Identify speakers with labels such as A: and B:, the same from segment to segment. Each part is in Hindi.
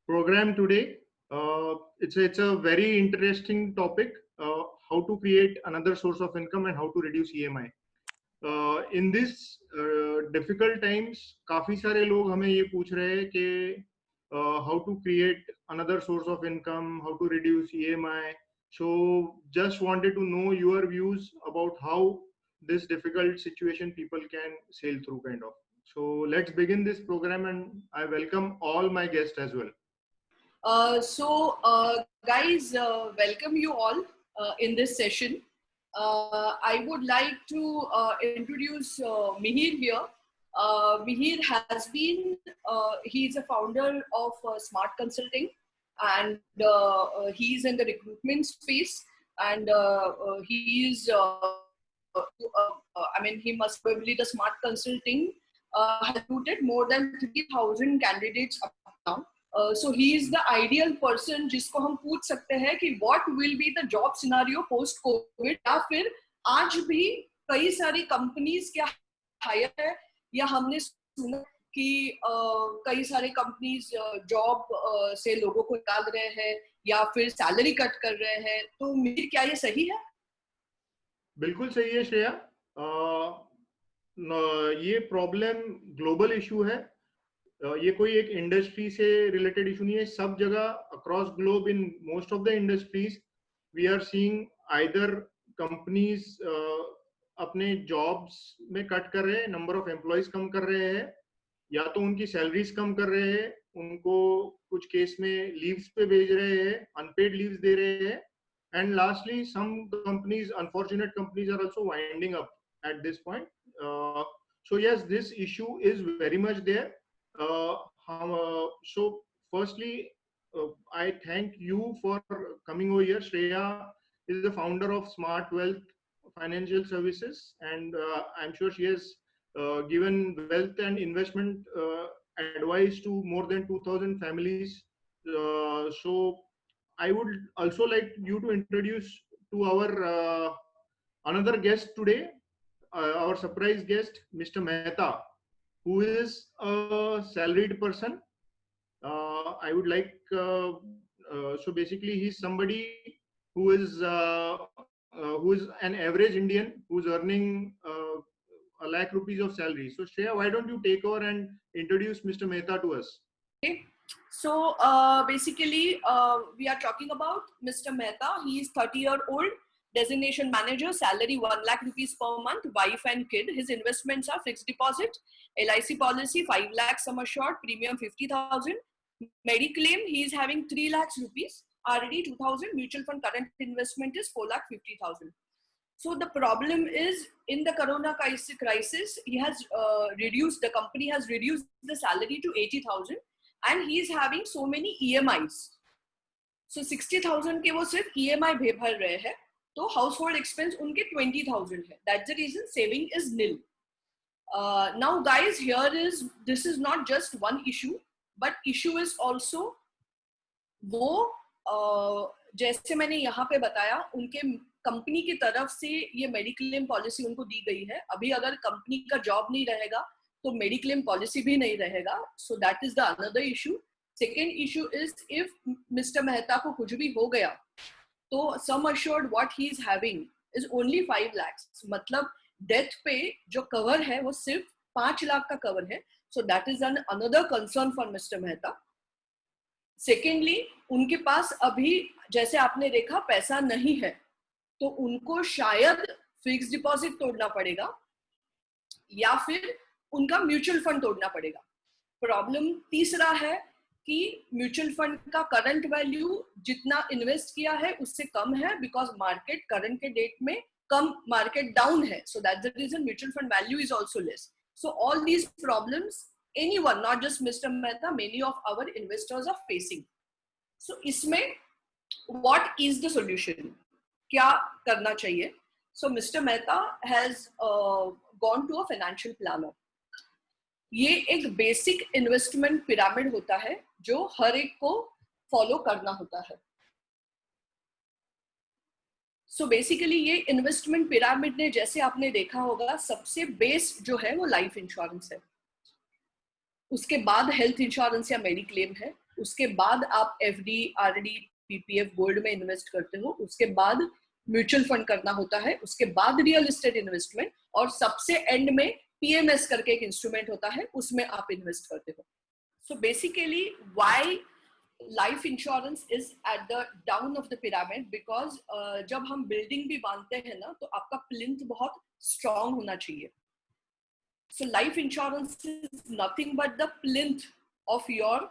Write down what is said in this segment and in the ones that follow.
A: program today. It's a very interesting topic. How to create another source of income and how to reduce EMI. In this difficult times, काफी सारे लोग हमें ये पूछ रहे हैं कि how to create another source of income, how to reduce EMI. So just wanted to know your views about how this difficult situation people can sail through, kind of. So let's begin this program, and I welcome all my guests as well.
B: Guys, welcome you all in this session. I would like to introduce Mihir here. Mihir has been, he's a founder of Smart Consulting, and he's in the recruitment space, and he's, he must probably the Smart Consulting has recruited more than 3,000 candidates up now. So he is the ideal person जिसको हम पूछ सकते हैं कि what will be the job scenario post COVID, या फिर आज भी कई सारी कंपनीज क्या हायर है, या हमने सुना कि कई सारे कंपनीज जॉब से लोगों को निकाल रहे हैं या फिर सैलरी कट कर रहे हैं. तो मेरी क्या ये सही है?
A: बिल्कुल सही है श्रेया. ये प्रॉब्लम ग्लोबल इशू है. ये कोई एक इंडस्ट्री से रिलेटेड इशू नहीं है. सब जगह across globe in most of the industries we are seeing either companies अपने जॉब्स में कट कर रहे हैं, नंबर ऑफ एम्प्लॉयज कम कर रहे हैं, या तो उनकी सैलरीज कम कर रहे हैं, उनको कुछ केस में लीव्स पे भेज रहे हैं, अनपेड लीव्स दे रहे हैं, and lastly some companies, unfortunate companies, are also winding up at this point. So yes, this issue is very much there. So firstly, I thank you for coming over here. Shreya is the founder of Smart Wealth Financial Services, and I'm sure she has given wealth and investment advice to more than 2,000 families. So I would also like you to introduce to our another guest today, our surprise guest, Mr. Mehta, who is a salaried person. I would like, so basically he's somebody who is an average Indian who's earning a lakh rupees of salary. So Shreya, why don't you take over and introduce Mr. Mehta to us?
B: Okay. So basically we are talking about Mr. Mehta. He is 30-year-old, designation manager, salary 1 lakh rupees per month, wife and kid. His investments are fixed deposit, LIC policy 5 lakh sum assured, premium 50,000, mediclaim he is having 3 lakhs rupees, RD 2,000, mutual fund current investment is 4 lakh 50,000. So the problem is, in the corona crisis he has reduced, the company has reduced the salary to 80,000, and he is having so many EMIs. So 60,000 के वो सिर्फ EMI भर रहे हैं, तो हाउसहोल्ड एक्सपेंस उनके 20,000 है. That's the reason saving is nil. Now guys, here is, this is not just one issue, but issue is also वो जैसे मैंने यहाँ पे बताया, उनके कंपनी की तरफ से ये मेडिक्लेम पॉलिसी उनको दी गई है. अभी अगर कंपनी का जॉब नहीं रहेगा तो मेडिक्लेम पॉलिसी भी नहीं रहेगा. सो that is the another issue. Second issue is, if mister Mehta को कुछ भी हो गया तो sum assured what he is having is only 5 lakhs. मतलब डेथ पे जो कवर है वो सिर्फ 5 लाख का कवर है. So that is an another concern for mister Mehta. Secondly, उनके पास अभी जैसे आपने देखा पैसा नहीं है, तो उनको शायद फिक्स डिपॉजिट तोड़ना पड़ेगा या फिर उनका म्यूचुअल फंड तोड़ना पड़ेगा. प्रॉब्लम तीसरा है कि म्यूचुअल फंड का करंट वैल्यू जितना इन्वेस्ट किया है उससे कम है, बिकॉज मार्केट करंट के डेट में कम, मार्केट डाउन है. So that's the reason mutual fund value is also less. So all these problems anyone, not just mister Mehta, many of our investors are facing. So इसमें व्हाट इज द सॉल्यूशन, क्या करना चाहिए? So mister Mehta has gone to a financial planner. ये एक बेसिक इन्वेस्टमेंट पिरामिड होता है जो हर एक को फॉलो करना होता है. सो बेसिकली ये इन्वेस्टमेंट पिरामिड ने, जैसे आपने देखा होगा, सबसे बेस जो है वो लाइफ इंश्योरेंस है, उसके बाद हेल्थ इंश्योरेंस या मेडिक्लेम है, उसके बाद आप FD, RD, PPF, गोल्ड में इन्वेस्ट करते हो, उसके बाद म्यूचुअल फंड करना होता है, उसके बाद रियल एस्टेट इन्वेस्टमेंट, और सबसे एंड में PMS करके एक इंस्ट्रूमेंट होता है, उसमें आप इन्वेस्ट करते हो. So basically why life insurance is at the down of the pyramid, because जब हम बिल्डिंग भी बांधते हैं ना, तो आपका प्लिंथ बहुत स्ट्रांग होना चाहिए. So life insurance is nothing but the plinth of your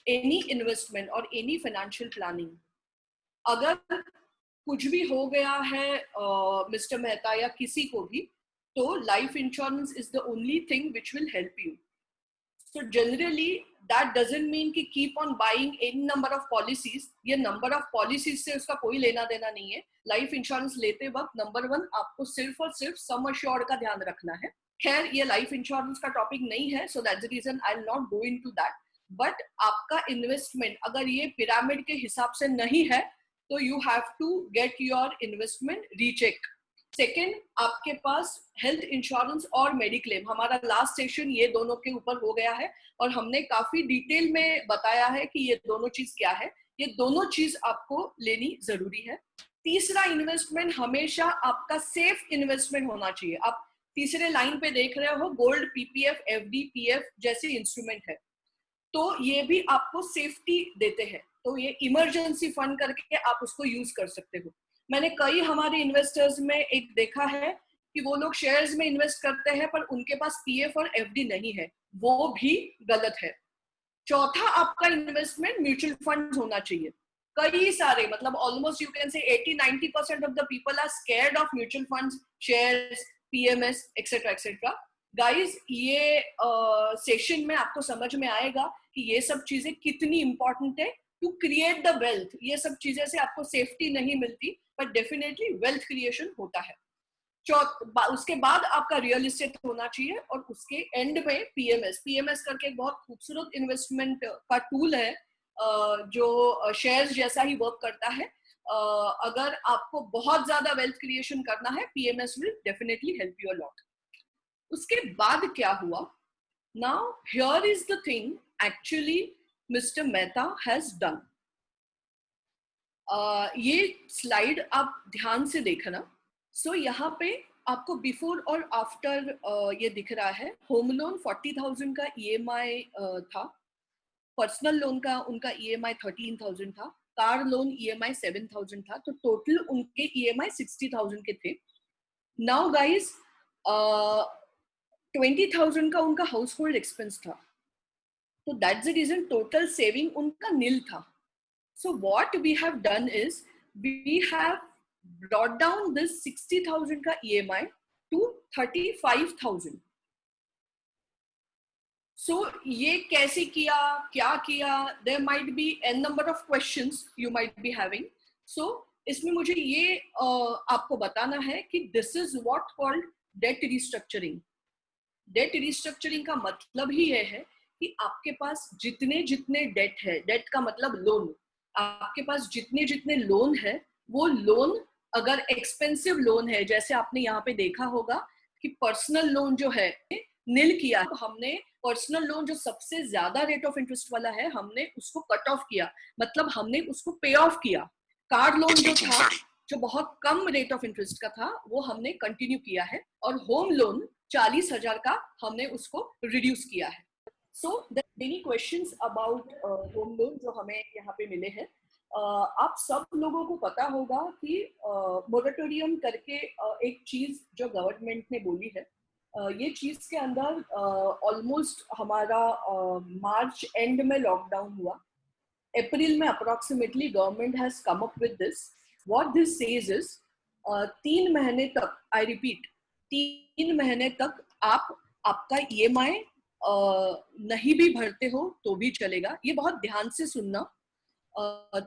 B: any investment और एनी फाइनेंशियल प्लानिंग. अगर कुछ भी हो गया है मिस्टर मेहता या किसी को भी, तो life insurance is the only thing which will help you. So generally that doesn't mean कि keep on buying any number of policies. ये number of policies से उसका कोई लेना देना नहीं है. लाइफ इंश्योरेंस लेते वक्त नंबर 1 आपको सिर्फ और सिर्फ सम अश्योर्ड का ध्यान रखना है. खैर ये लाइफ इंश्योरेंस का टॉपिक नहीं है, so that's the reason I'll not go into that. But आपका इन्वेस्टमेंट अगर ये पिरामिड के हिसाब से नहीं है, तो you have to get your investment recheck. Second, आपके पास हेल्थ इंश्योरेंस और मेडिक्लेम. हमारा लास्ट सेशन ये दोनों के ऊपर हो गया है और हमने काफी डिटेल में बताया है कि ये दोनों चीज क्या है. ये दोनों चीज आपको लेनी जरूरी है. तीसरा इन्वेस्टमेंट हमेशा आपका सेफ इन्वेस्टमेंट होना चाहिए. आप तीसरे लाइन पे देख रहे हो गोल्ड, PPF, FD, PF जैसे इंस्ट्रूमेंट है, तो ये भी आपको सेफ्टी देते हैं. तो ये इमरजेंसी फंड करके आप उसको यूज कर सकते हो. मैंने कई हमारे इन्वेस्टर्स में एक देखा है कि वो लोग शेयर्स में इन्वेस्ट करते हैं पर उनके पास PF और FD नहीं है. वो भी गलत है. चौथा, आपका इन्वेस्टमेंट म्यूचुअल फंड होना चाहिए. कई सारे, मतलब almost you can say 80-90% of the people are scared of mutual funds, shares, PMS etcetera etcetera. Guys ये सेशन में आपको समझ में आएगा कि ये सब चीजें कितनी इंपॉर्टेंट है टू क्रिएट द वेल्थ. ये सब चीजें से आपको सेफ्टी नहीं मिलती, पर डेफिनेटली वेल्थ क्रिएशन होता है. उसके बाद आपका रियल एस्टेट होना चाहिए और उसके एंड में PMS करके एक बहुत खूबसूरत इन्वेस्टमेंट का टूल है जो शेयर्स जैसा ही वर्क करता है. अगर आपको बहुत ज्यादा वेल्थ क्रिएशन करना है, PMS will definitely help you a lot. उसके बाद क्या हुआ? Now here is the thing actually mister Mehta has done. ये स्लाइड आप ध्यान से देखना. सो यहाँ पे आपको बिफोर और आफ्टर ये दिख रहा है. होम लोन 40,000 का EMI था. पर्सनल लोन का उनका EMI 13,000 था. कार लोन EMI 7,000 था. तो टोटल उनके EMI 60,000 के थे. नाउ गाइस 20,000 का उनका हाउस होल्ड एक्सपेंस था. तो that's the reason total saving उनका नील था. So what we have done is we have brought down this 60,000 का EMI to 35,000. So ये कैसे किया, क्या किया? There might be n number of questions you might be having. So इसमें मुझे ये आपको बताना है कि this is what called debt restructuring. Debt restructuring का मतलब ही ये है कि आपके पास जितने जितने डेट है, डेट का मतलब लोन, आपके पास जितने जितने लोन है, वो लोन अगर एक्सपेंसिव लोन है, जैसे आपने यहाँ पे देखा होगा कि पर्सनल लोन जो है नील किया, तो हमने पर्सनल लोन जो सबसे ज्यादा रेट ऑफ इंटरेस्ट वाला है, हमने उसको कट ऑफ किया, मतलब हमने उसको पे ऑफ किया. कार लोन जो था, जो बहुत कम रेट ऑफ इंटरेस्ट का था, वो हमने कंटिन्यू किया है. और होम लोन 40,000 का हमने उसको रिड्यूस किया है. So there are many questions about home loan जो हमें यहाँ पे मिले हैं. आप सब लोगों को पता होगा कि मोरेटोरियम करके एक चीज जो गवर्नमेंट ने बोली है, ये चीज के अंदर ऑलमोस्ट हमारा मार्च एंड में लॉकडाउन हुआ. अप्रैल में approximately government has come up with this. What this says is 3 महीने तक, आई रिपीट, 3 महीने तक आपका EMI नहीं भी भरते हो तो भी चलेगा. ये बहुत ध्यान से सुनना.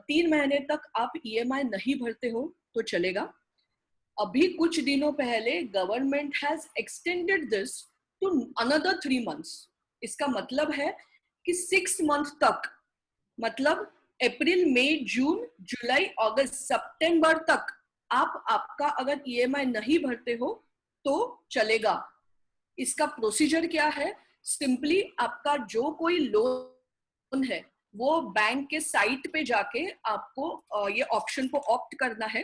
B: 3 महीने तक आप EMI नहीं भरते हो तो चलेगा. अभी कुछ दिनों पहले government has extended this to another 3 months. इसका मतलब है कि 6 month तक, मतलब अप्रैल, मई, जून, जुलाई, अगस्त, सितंबर तक आपका अगर EMI नहीं भरते हो तो चलेगा. इसका प्रोसीजर क्या है? सिंपली आपका जो कोई लोन है वो बैंक के साइट पे जाके आपको ये ऑप्शन को ऑप्ट करना है,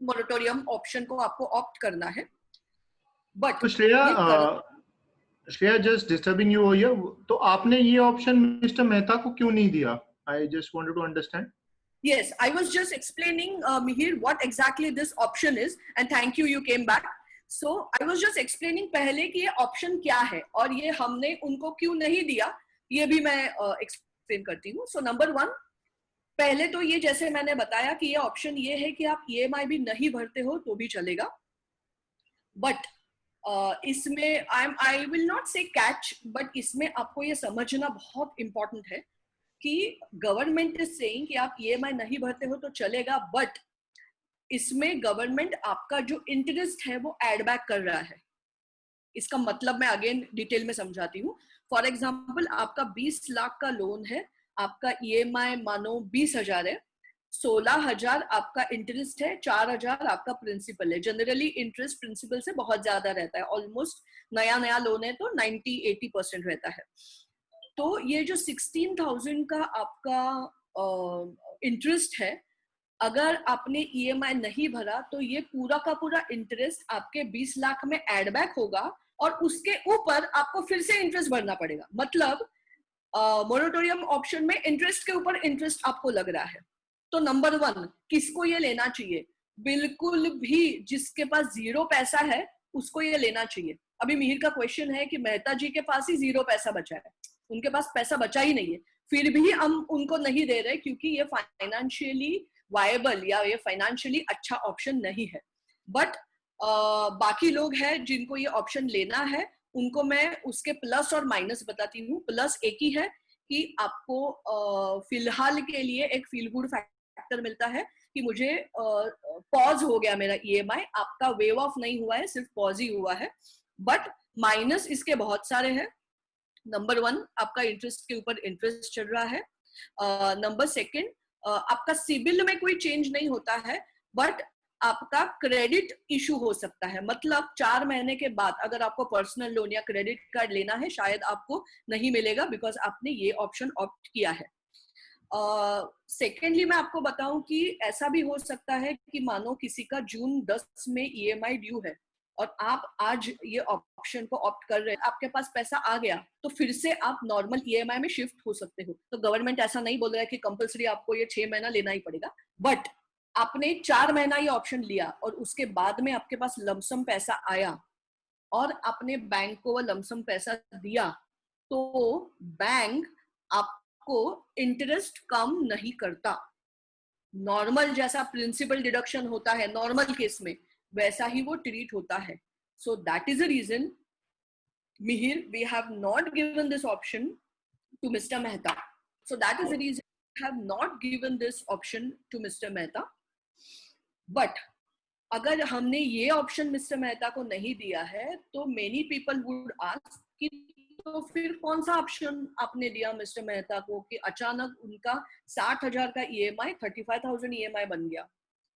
B: मोरेटोरियम ऑप्शन को आपको ऑप्ट करना है. बट
A: तो Shreya just disturbing you here, तो आपने ये ऑप्शन मिस्टर मेहता को क्यों नहीं दिया? I just wanted to understand.
B: Yes, I was just explaining, Mihir, what exactly this option is, and thank you, you came back. So I was just explaining पहले कि ये option क्या है और ये हमने उनको क्यों नहीं दिया, ये भी मैं explain करती हूँ. So number one, पहले तो ये जैसे मैंने बताया कि ये option ये है कि आप EMI भी नहीं भरते हो तो भी चलेगा. But इसमें I will not say catch, but इसमें आपको ये समझना बहुत important है कि गवर्नमेंट इज सेइंग कि आप EMI नहीं भरते हो तो चलेगा, बट इसमें गवर्नमेंट आपका जो इंटरेस्ट है वो एड बैक कर रहा है. इसका मतलब मैं अगेन डिटेल में समझाती हूँ. फॉर एग्जांपल, आपका 20 लाख का लोन है, आपका EMI मानो 20,000 है, 16,000 आपका इंटरेस्ट है, 4,000 आपका प्रिंसिपल है. जनरली इंटरेस्ट प्रिंसिपल से बहुत ज्यादा रहता है, ऑलमोस्ट नया लोन है तो 90-80% रहता है. तो ये जो 16,000 का आपका इंटरेस्ट है, अगर आपने EMI नहीं भरा तो ये पूरा का पूरा इंटरेस्ट आपके 20 लाख में एड बैक होगा और उसके ऊपर आपको फिर से इंटरेस्ट भरना पड़ेगा. मतलब मोरेटोरियम ऑप्शन में इंटरेस्ट के ऊपर इंटरेस्ट आपको लग रहा है. तो नंबर वन, किसको ये लेना चाहिए? बिल्कुल भी जिसके पास जीरो पैसा है उसको ये लेना चाहिए. अभी मिहिर का क्वेश्चन है कि मेहता जी के पास ही जीरो पैसा बचा है, उनके पास पैसा बचा ही नहीं है, फिर भी हम उनको नहीं दे रहे क्योंकि ये फाइनेंशियली वायबल या ये फाइनेंशियली अच्छा ऑप्शन नहीं है. बट बाकी लोग हैं जिनको ये ऑप्शन लेना है, उनको मैं उसके प्लस और माइनस बताती हूँ. प्लस एक ही है कि आपको फिलहाल के लिए एक फील गुड फैक्टर मिलता है कि मुझे पॉज हो गया मेरा EMI, आपका वेव ऑफ नहीं हुआ है, सिर्फ पॉज ही हुआ है. बट माइनस इसके बहुत सारे हैं. नंबर वन, आपका इंटरेस्ट के ऊपर इंटरेस्ट चल रहा है. नंबर सेकंड, आपका सिबिल में कोई चेंज नहीं होता है, बट आपका क्रेडिट इशू हो सकता है. मतलब 4 महीने के बाद अगर आपको पर्सनल लोन या क्रेडिट कार्ड लेना है, शायद आपको नहीं मिलेगा बिकॉज आपने ये ऑप्शन ऑप्ट किया है. सेकेंडली मैं आपको बताऊं कि ऐसा भी हो सकता है कि मानो किसी का जून 10 में EMI ड्यू है और आप आज ये ऑप्शन को ऑप्ट कर रहे हैं, आपके पास पैसा आ गया तो फिर से आप नॉर्मल EMI में शिफ्ट हो सकते हो. तो गवर्नमेंट ऐसा नहीं बोल रहा है कि कंपलसरी आपको ये 6 महीना लेना ही पड़ेगा. बट आपने 4 महीना ये ऑप्शन लिया और उसके बाद में आपके पास लमसम पैसा आया और आपने बैंक को वो लमसम पैसा दिया, तो बैंक आपको इंटरेस्ट कम नहीं करता. नॉर्मल जैसा प्रिंसिपल डिडक्शन होता है नॉर्मल केस में, वैसा ही वो ट्रीट होता है. So that is the reason, Mihir, we have not given this option to Mr. Mehta. So that is the reason we have not given this option to Mr. Mehta. But अगर हमने ये ऑप्शन मिस्टर मेहता को नहीं दिया है तो मेनी पीपल वुड आस्क कि तो फिर कौन सा ऑप्शन आपने दिया मिस्टर मेहता को कि अचानक उनका 60,000 का EMI 35,000 EMI बन गया.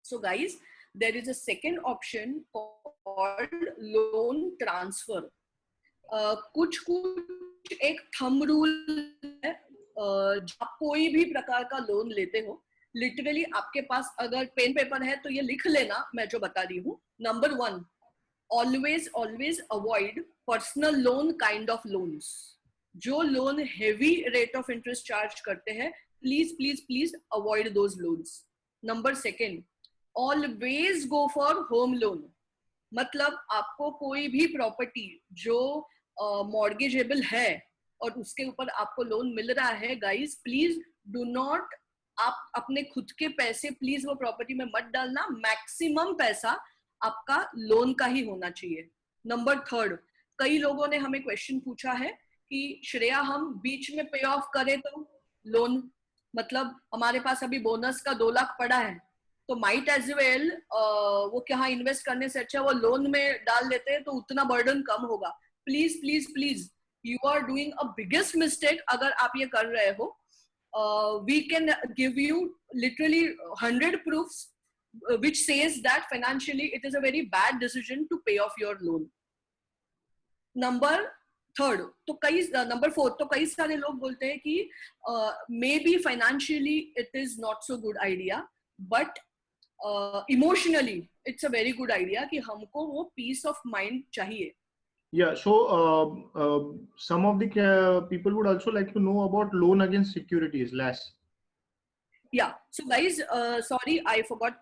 B: So guys, there is a second option called loan transfer. कुछ एक थंब रूल है. जब कोई भी प्रकार का लोन लेते हो, लिटरली आपके पास अगर पेन पेपर है तो ये लिख लेना मैं जो बता रही हूँ. Number one, always avoid personal loan kind of loans. जो loan heavy rate of interest charge करते हैं, please please please avoid those loans. Number second, always go for home loan. मतलब आपको कोई भी प्रॉपर्टी जो मॉर्गेजेबल है और उसके ऊपर आपको लोन मिल रहा है, गाइस प्लीज डू नॉट, आप अपने खुद के पैसे प्लीज वो प्रॉपर्टी में मत डालना. मैक्सिमम पैसा आपका लोन का ही होना चाहिए. नंबर थर्ड, कई लोगों ने हमें क्वेश्चन पूछा है कि श्रेया हम बीच में पे ऑफ करें तो लोन, मतलब हमारे पास अभी बोनस का 2 लाख पड़ा है तो माइट एज वेल वो क्या इन्वेस्ट करने से अच्छा वो लोन में डाल देते हैं तो उतना बर्डन कम होगा. Please please please, you are doing a biggest mistake अगर आप ये कर रहे हो. We can give you literally 100 proofs which says that financially it is a very bad decision to pay off your loan. Number third तो कई नंबर 4 तो कई सारे लोग बोलते हैं कि may be financially it is not so good idea, but emotionally it's a very good idea कि हमको वो पीस ऑफ माइंड चाहिए.
A: Yeah, so some of the people would also like to know about loan against securities, LAS.
B: Yeah, so guys, sorry, I forgot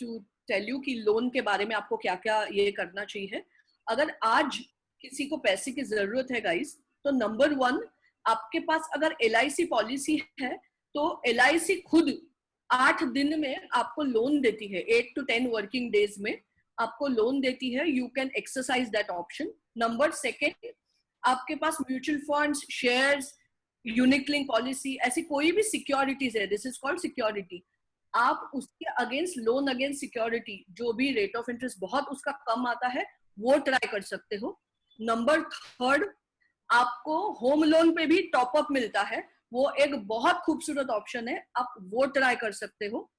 B: to tell you कि लोन के बारे में आपको क्या क्या ये करना चाहिए. अगर आज किसी को पैसे की जरूरत है गाइस, तो नंबर 1, आपके पास अगर LIC पॉलिसी है तो LIC खुद 8 दिन में आपको लोन देती है. 8 to 10 वर्किंग डेज में आपको लोन देती है. You can exercise that option. Number 2, आपके पास mutual funds, shares, unit link policy, ऐसी कोई भी सिक्योरिटीज है, दिस इज कॉल्ड सिक्योरिटी, आप उसके अगेंस्ट लोन अगेंस्ट सिक्योरिटी जो भी रेट ऑफ इंटरेस्ट बहुत उसका कम आता है वो ट्राई कर सकते हो. नंबर 3, आपको होम लोन पे भी टॉप अप मिलता है, वो एक बहुत खूबसूरत ऑप्शन है, आप वो ट्राई कर सकते हो.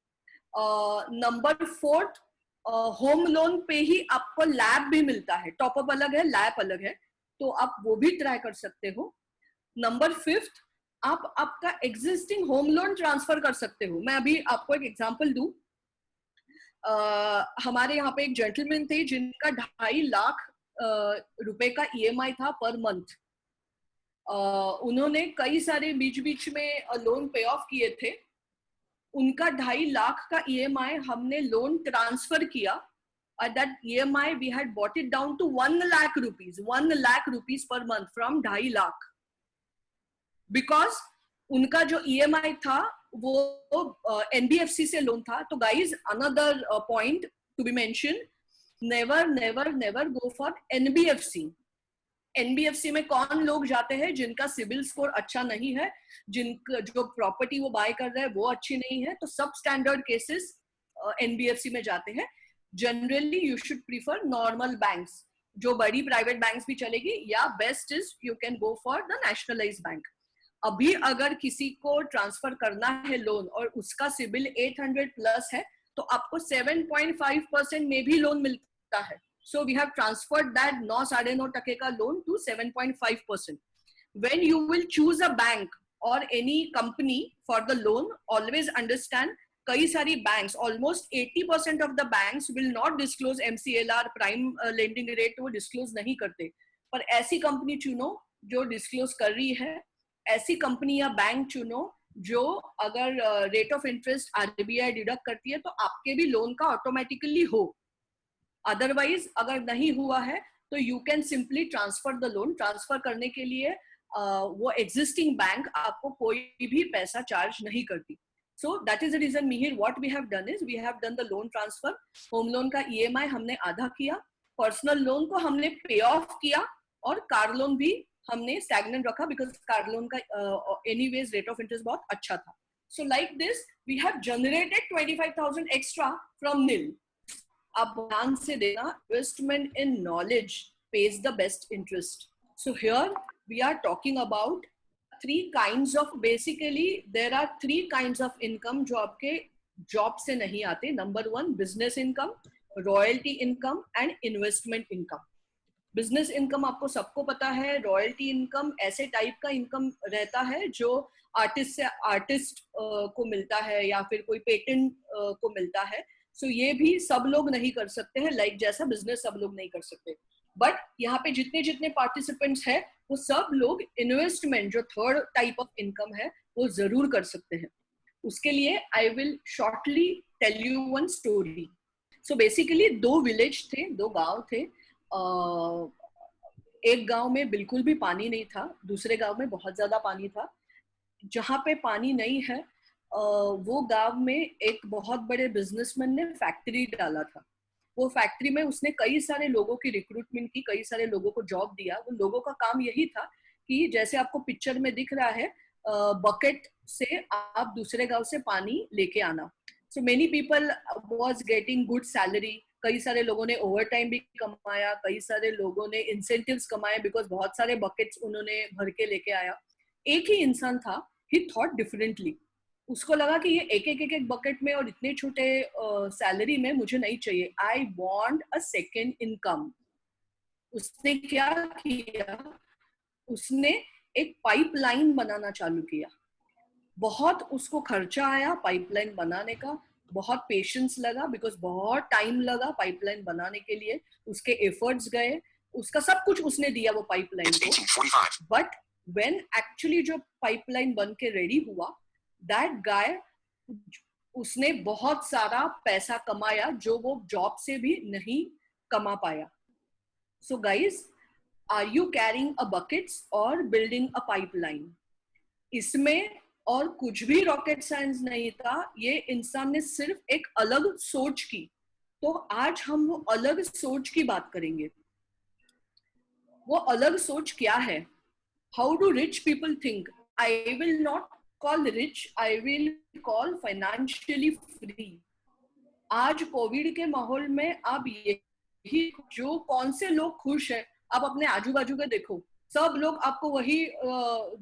B: नंबर 4, होम लोन पे ही आपको लैब भी मिलता है. टॉप अप अलग है, लैब अलग है, तो आप वो भी ट्राई कर सकते हो. नंबर 5, आप आपका एग्जिस्टिंग होम लोन ट्रांसफर कर सकते हो. मैं अभी आपको एक एग्जांपल दूं. हमारे यहाँ पे एक जेंटलमैन थे जिनका 2.5 लाख रुपए का EMI था पर मंथ. उन्होंने कई सारे बीच बीच में लोन पे ऑफ किए थे. उनका 2.5 लाख का EMI हमने लोन ट्रांसफर किया. That EMI we had brought it down to 1 lakh rupees, 1 lakh rupees per month from 2.5 lakh. Because उनका जो EMI था वो NBFC से लोन था. तो guys, another point to be mention, never never never go for NBFC. NBFC में कौन लोग जाते हैं जिनका सिविल स्कोर अच्छा नहीं है, जिनका जो प्रॉपर्टी वो बाय कर रहे हैं वो अच्छी नहीं है, तो सब स्टैंडर्ड केसेस NBFC में जाते हैं. Generally you should prefer normal banks, जो बड़ी प्राइवेट बैंक्स भी चलेगी, या best is you can go for the nationalised bank. अभी अगर किसी को ट्रांसफर करना है लोन और उसका सिबिल 800 प्लस है तो आपको 7.5% में भी लोन मिलता है. So we have transferred that 9-9.5% का loan to 7.5%. When you will choose a bank और any company for the loan, always understand कई सारी banks, almost 80% of the banks will not disclose MCLR, prime lending rate, वो डिस्क्लोज नहीं करते. पर ऐसी कंपनी चुनो जो डिस्क्लोज कर रही है, ऐसी कंपनी या बैंक चुनो जो अगर rate of interest RBI deduct करती है तो आपके भी लोन का ऑटोमेटिकली हो. अदरवाइज अगर नहीं हुआ है तो you can simply transfer the loan. Transfer करने के लिए वो एग्जिस्टिंग बैंक आपको कोई भी पैसा चार्ज नहीं करती. So that is the reason, Mihir, what we have done is we have done the loan transfer. Home loan का EMI हमने आधा किया, पर्सनल लोन को हमने पे ऑफ किया, और कार लोन भी हमने स्टैग्नेंट रखा बिकॉज कार लोन का एनीवेज रेट ऑफ इंटरेस्ट बहुत अच्छा था. So like this we have generated 25,000 extra from nil. आप ध्यान से देना, investment in knowledge pays the best interest. So here we are talking about 3 kinds of, basically there are 3 kinds of income जो आपके जॉब से नहीं आते. Number 1 business income, royalty income and investment income. Business income आपको सबको पता है. रॉयल्टी इनकम ऐसे टाइप का इनकम रहता है जो आर्टिस्ट से आर्टिस्ट को मिलता है या फिर कोई पेटेंट को मिलता है. सो ये भी सब लोग नहीं कर सकते हैं, लाइक जैसा बिजनेस सब लोग नहीं कर सकते. बट यहाँ पे जितने जितने पार्टिसिपेंट्स हैं वो सब लोग इन्वेस्टमेंट जो थर्ड टाइप ऑफ इनकम है वो जरूर कर सकते हैं. उसके लिए I will shortly tell you one story. So basically 2 village थे, 2 गांव थे. एक गांव में बिल्कुल भी पानी नहीं था, दूसरे गांव में बहुत ज्यादा पानी था. जहाँ पे पानी नहीं है वो गांव में एक बहुत बड़े बिजनेसमैन ने फैक्ट्री डाला था. वो फैक्ट्री में उसने कई सारे लोगों की रिक्रूटमेंट की, कई सारे लोगों को जॉब दिया. वो लोगों का काम यही था कि जैसे आपको पिक्चर में दिख रहा है, बकेट से आप दूसरे गांव से पानी लेके आना. सो many people was getting good salary. कई सारे लोगों ने ओवर टाइम भी कमाया, कई सारे लोगों ने इंसेंटिव्स कमाए बिकॉज बहुत सारे बकेट्स उन्होंने भर के लेके आया. एक ही इंसान था, ही थॉट डिफरेंटली. उसको लगा कि ये एक बकेट में और इतने छोटे सैलरी में मुझे नहीं चाहिए. I want a second income. उसने क्या किया, उसने एक पाइपलाइन बनाना चालू किया। बहुत उसको खर्चा आया पाइपलाइन बनाने का, बहुत पेशेंस लगा, बिकॉज बहुत टाइम लगा पाइपलाइन बनाने के लिए, उसके एफर्ट्स गए, उसका सब कुछ उसने दिया वो पाइपलाइन को। बट व्हेन एक्चुअली जो पाइपलाइन बन के रेडी हुआ, दैट गाय, उसने बहुत सारा पैसा कमाया जो वो जॉब से भी नहीं कमा पाया। So guys, are you carrying a buckets और बिल्डिंग अ पाइपलाइन? इसमें और कुछ भी रॉकेट साइंस नहीं था, ये इंसान ने सिर्फ एक अलग सोच की। तो आज हम वो अलग सोच की बात करेंगे। वो अलग सोच क्या है? How do rich people think? I will not call rich, I will call financially free. आज कोविड के माहौल में आप यही, जो कौन से लोग खुश हैं, आप अपने आजू बाजू के देखो, सब लोग आपको वही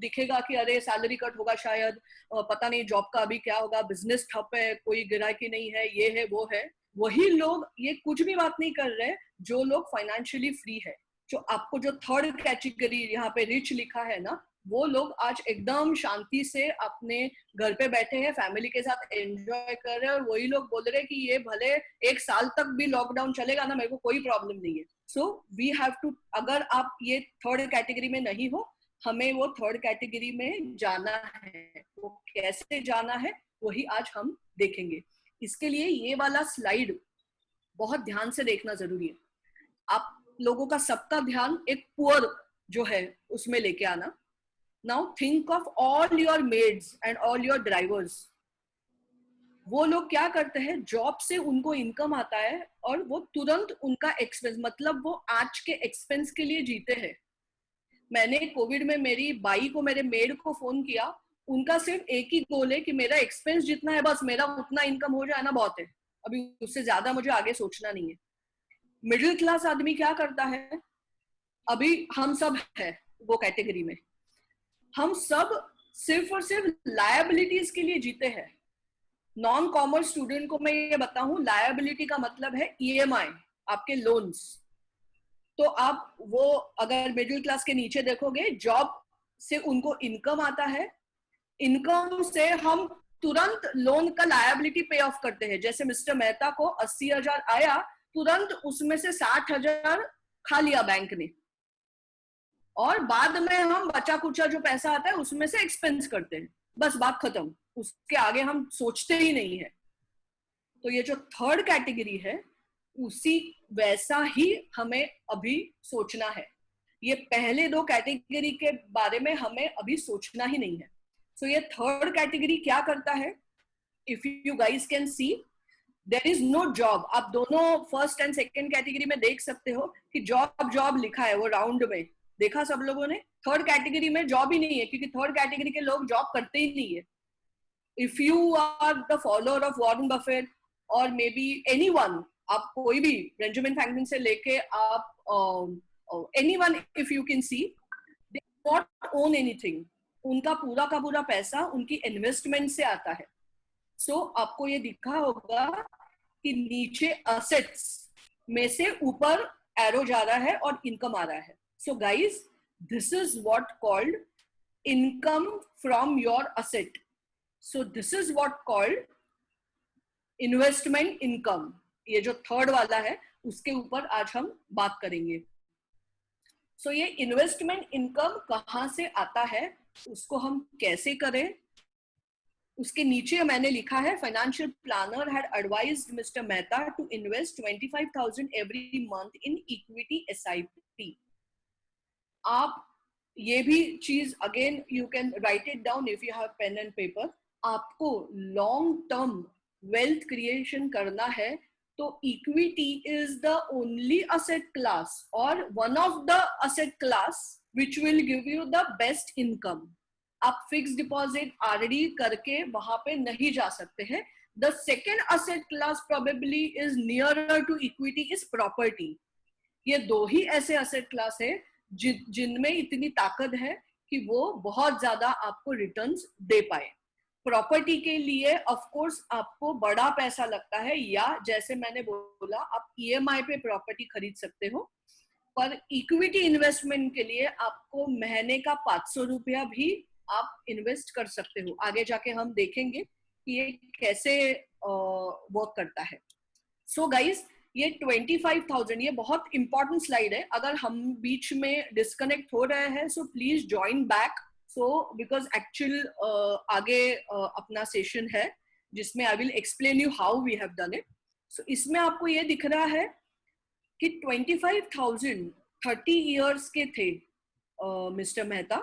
B: दिखेगा कि अरे सैलरी कट होगा शायद, पता नहीं जॉब का अभी क्या होगा, बिजनेस ठप है, कोई गिराकी नहीं है, ये है वो है। वही लोग ये कुछ भी बात नहीं कर रहे जो लोग फाइनेंशियली फ्री है। जो आपको जो थर्ड कैटेगरी यहाँ पे रिच लिखा है ना, वो लोग आज एकदम शांति से अपने घर पे बैठे हैं, फैमिली के साथ एंजॉय कर रहे हैं, और वही लोग बोल रहे हैं कि ये भले 1 साल तक भी लॉकडाउन चलेगा ना, मेरे को कोई प्रॉब्लम नहीं है। सो वी हैव टू, अगर आप ये थर्ड कैटेगरी में नहीं हो, हमें वो थर्ड कैटेगरी में जाना है। वो कैसे जाना है वही आज हम देखेंगे। इसके लिए ये वाला स्लाइड बहुत ध्यान से देखना जरूरी है। आप लोगों का सबका ध्यान एक पुअर जो है उसमें लेके आना। Now think of all your maids and all your drivers. वो लोग क्या करते हैं, जॉब से उनको इनकम आता है और वो तुरंत उनका एक्सपेंस, मतलब वो आज के एक्सपेंस के लिए जीते हैं। मैंने कोविड में मेरी बाई को, मेरे मेड को फोन किया, उनका सिर्फ एक ही गोल है कि मेरा एक्सपेंस जितना है बस मेरा उतना इनकम हो जाए ना, बहुत है, अभी उससे ज्यादा मुझे आगे सोचना नहीं है। मिडिल क्लास आदमी क्या करता है, अभी हम सब है वो कैटेगरी में, हम सब सिर्फ और सिर्फ लायबिलिटीज के लिए जीते हैं। नॉन कॉमर्स स्टूडेंट को मैं ये बताऊं, लायबिलिटी का मतलब है ईएमआई, आपके लोन्स। तो आप वो अगर मिडिल क्लास के नीचे देखोगे, जॉब से उनको इनकम आता है, इनकम से हम तुरंत लोन का लायबिलिटी पे ऑफ करते हैं। जैसे मिस्टर मेहता को 80,000 आया, तुरंत उसमें से 60,000 खा लिया बैंक ने, और बाद में हम बचा कुचा जो पैसा आता है उसमें से एक्सपेंस करते हैं, बस बात खत्म, उसके आगे हम सोचते ही नहीं है। तो ये जो थर्ड कैटेगरी है, उसी वैसा ही हमें अभी सोचना है। ये पहले दो कैटेगरी के बारे में हमें अभी सोचना ही नहीं है। सो ये थर्ड कैटेगरी क्या करता है, if you guys can see, there is no job. आप दोनों फर्स्ट एंड सेकेंड कैटेगरी में देख सकते हो कि जॉब जॉब लिखा है, वो राउंड में देखा सब लोगों ने। थर्ड कैटेगरी में जॉब ही नहीं है, क्योंकि थर्ड कैटेगरी के लोग जॉब करते ही नहीं है। If you are the follower of Warren Buffett और मे बी एनीवन, आप कोई भी, बेंजामिन फ्रैंकलिन से लेके आप anyone, if you can C, they not own anything. उनका पूरा का पूरा पैसा उनकी इन्वेस्टमेंट से आता है। सो आपको ये दिखा होगा कि नीचे असेट्स में से ऊपर एरो जा रहा है और इनकम आ रहा है। So guys, this is what called income from your asset. So this is what called investment income. ये जो थर्ड वाला है उसके ऊपर आज हम बात करेंगे। So ये इन्वेस्टमेंट इनकम कहाँ से आता है, उसको हम कैसे करें, उसके नीचे मैंने लिखा है, financial planner had advised mister Mehta to invest 25,000 every month in equity SIP. आप ये भी चीज, again you can write it down if you have pen and paper, आपको लॉन्ग टर्म वेल्थ क्रिएशन करना है तो equity is the only asset class और one of the asset class which will give you the best income. आप फिक्स डिपॉजिट आरडी करके वहां पे नहीं जा सकते हैं। The second asset class probably is nearer to equity is property. ये दो ही ऐसे असेट क्लास है जिनमें इतनी ताकत है कि वो बहुत ज्यादा आपको रिटर्न्स दे पाए। प्रॉपर्टी के लिए ऑफ कोर्स आपको बड़ा पैसा लगता है, या जैसे मैंने बोला आप ईएमआई पे प्रॉपर्टी खरीद सकते हो। पर इक्विटी इन्वेस्टमेंट के लिए आपको महीने का 500 रुपया भी आप इन्वेस्ट कर सकते हो. आगे जाके हम देखेंगे कि ये कैसे वर्क करता है. सो गाइज, ये 25,000 ये बहुत इंपॉर्टेंट स्लाइड है. अगर हम बीच में डिस्कनेक्ट हो रहे हैं so please join back. So because actual आगे अपना सेशन है जिसमें I will explain you how we have done it. So इसमें आपको ये दिख रहा है कि 25,000 30 इयर्स के थे मिस्टर मेहता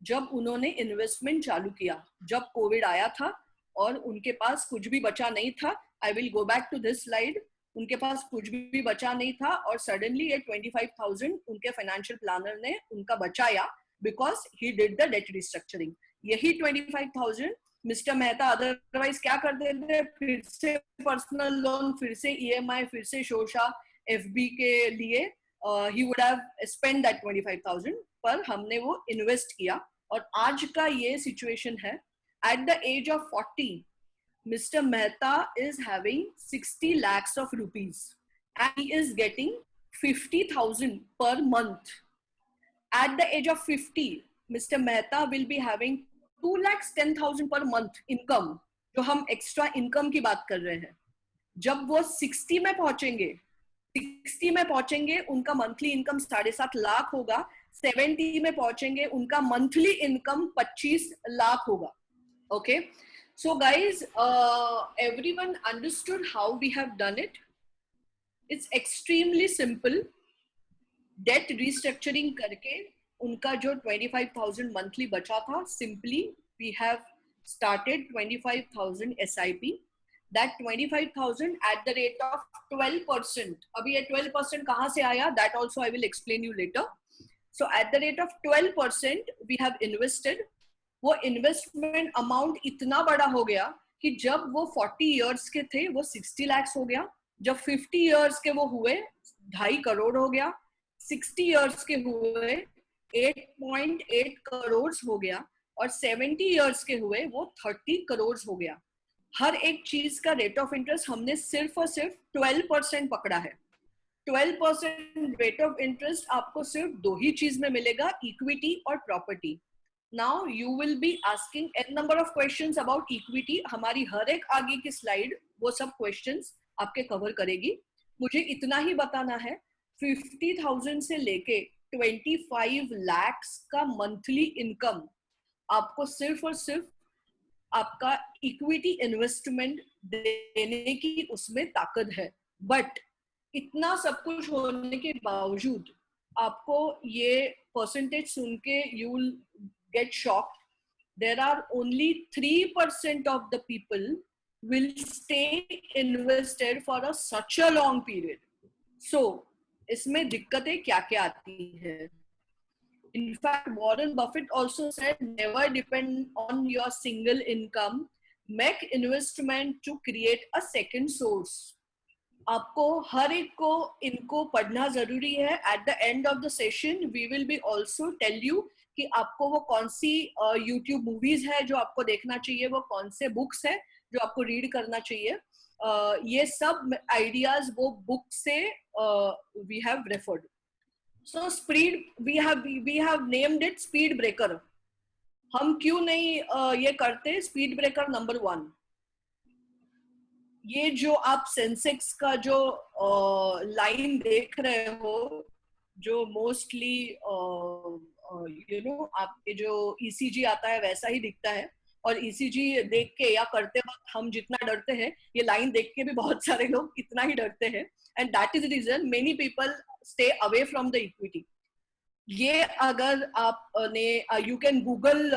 B: जब उन्होंने इन्वेस्टमेंट चालू किया, जब कोविड आया था और उनके पास कुछ भी बचा नहीं था. I will go back to this slide. उनके पास कुछ भी बचा नहीं था और सडनली ये 25,000 उनके फाइनेंशियल प्लानर ने उनका बचाया because he did the debt restructuring. यही 25,000 मिस्टर मेहता अदरवाइज क्या कर देते, फिर से पर्सनल लोन, फिर से EMI, फिर से शोशा FB के लिए he would have spent that 25,000. पर हमने वो इन्वेस्ट किया और आज का ये सिचुएशन है. At the age of 40, Mr. Mehta is having 60 lakhs of rupees and he is getting 50,000 per month. At the age of 50, Mr. Mehta will be having 2,10,000 per month income, जो हम एक्स्ट्रा इनकम की बात कर रहे हैं. जब वो 60 में पहुंचेंगे उनका मंथली इनकम 7.5 लाख होगा. 70 में पहुंचेंगे उनका मंथली इनकम 25 लाख होगा. Okay, so guys, everyone understood how we have done it. It's extremely simple. Debt restructuring करके उनका जो 25,000 monthly बचा था, simply we have started 25,000 SIP. That 25,000 at the rate of 12%. अभी ये 12% कहाँ से आया? That also I will explain you later. So at the rate of 12% we have invested. वो इन्वेस्टमेंट अमाउंट इतना बड़ा हो गया कि जब वो 40 इयर्स के थे वो 60 लाख हो गया. जब 50 इयर्स के वो हुए 2.5 करोड़ हो गया. 60 इयर्स के हुए 8.8 करोड़ हो गया और 70 इयर्स के हुए वो 30 करोड़ हो गया. हर एक चीज का रेट ऑफ इंटरेस्ट हमने सिर्फ और सिर्फ 12% पकड़ा है. 12% रेट ऑफ इंटरेस्ट आपको सिर्फ दो ही चीज में मिलेगा, इक्विटी और property. Now you will be asking n number of questions about equity. हमारी हर एक आगे की स्लाइड वो सब क्वेश्चंस आपके कवर करेगी. मुझे इतना ही बताना है, 50,000 से लेके 25 lakhs का मंथली इनकम आपको सिर्फ और सिर्फ आपका इक्विटी इन्वेस्टमेंट देने की उसमें ताकत है. बट इतना सब कुछ होने के बावजूद आपको ये परसेंटेज सुन के you will get shocked. There are only 3% of the people will stay invested for such a long period. So, इसमें दिक्कतें क्या-क्या आती हैं? In fact, Warren Buffett also said, never depend on your single income. Make investment to create a second source. आपको हर एक को इनको पढ़ना जरूरी है. At the end of the session, we will be also tell you कि आपको वो कौन सी YouTube मूवीज है जो आपको देखना चाहिए, वो कौन से बुक्स है जो आपको रीड करना चाहिए. ये सब आइडियाज वो बुक से we have referred. So speed we have named it speed breaker. हम क्यों नहीं ये करते? स्पीड ब्रेकर नंबर 1, ये जो आप सेंसेक्स का जो लाइन देख रहे हो, जो मोस्टली आपके जो ECG आता है वैसा ही दिखता है. और ECG देख के या करते वक्त हम जितना डरते हैं, ये लाइन देख के भी बहुत सारे लोग इतना ही डरते हैं. And that is the reason many people stay away from the equity. ये अगर आपने you can Google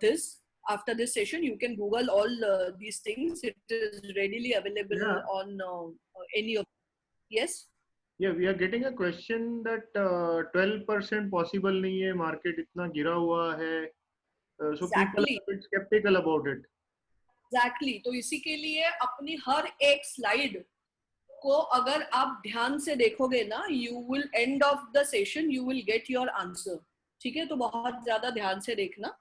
B: this after this session, you can Google all these things. It is readily available on any of. Yes.
A: Yeah, we are getting a question that 12% possible नहीं है, market इतना गिरा हुआ है. So people are a bit skeptical about it.
B: Exactly. तो इसी के लिए अपनी हर एक स्लाइड को अगर आप ध्यान से देखोगे ना, you will end of the session you will get your answer. ठीक है, तो बहुत ज्यादा ध्यान से देखना.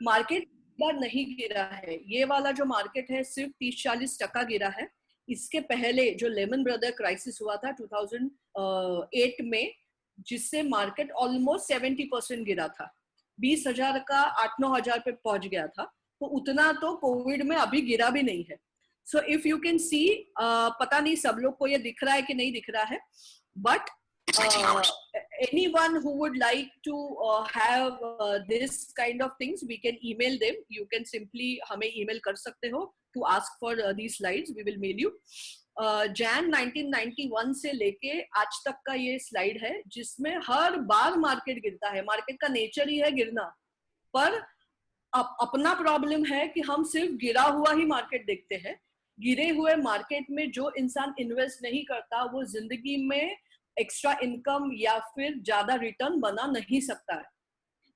B: मार्केट बार नहीं गिरा है. ये वाला जो मार्केट है सिर्फ 30-40% गिरा है. इसके पहले जो लेमन ब्रदर क्राइसिस हुआ था 2008 में, जिससे मार्केट ऑलमोस्ट 70% गिरा था, 20,000 का 8-9 हजार पे पहुंच गया था। तो उतना तो कोविड में अभी गिरा भी नहीं है। सो इफ यू कैन सी, पता नहीं सब लोग को ये दिख रहा है कि नहीं दिख रहा है, but anyone who would like to have this kind of things, we can email them. You can simply हमें email कर सकते हो to ask for these slides. We will mail you. Jan 1991 से लेके आज तक का ये स्लाइड है, जिसमें हर बार मार्केट गिरता है। मार्केट का नेचर ही है गिरना, पर अपना प्रॉब्लम है कि हम सिर्फ गिरा हुआ ही मार्केट देखते हैं। गिरे हुए मार्केट में जो इंसान इन्वेस्ट नहीं करता, वो जिंदगी में एक्स्ट्रा इनकम या फिर ज्यादा रिटर्न बना नहीं सकता है।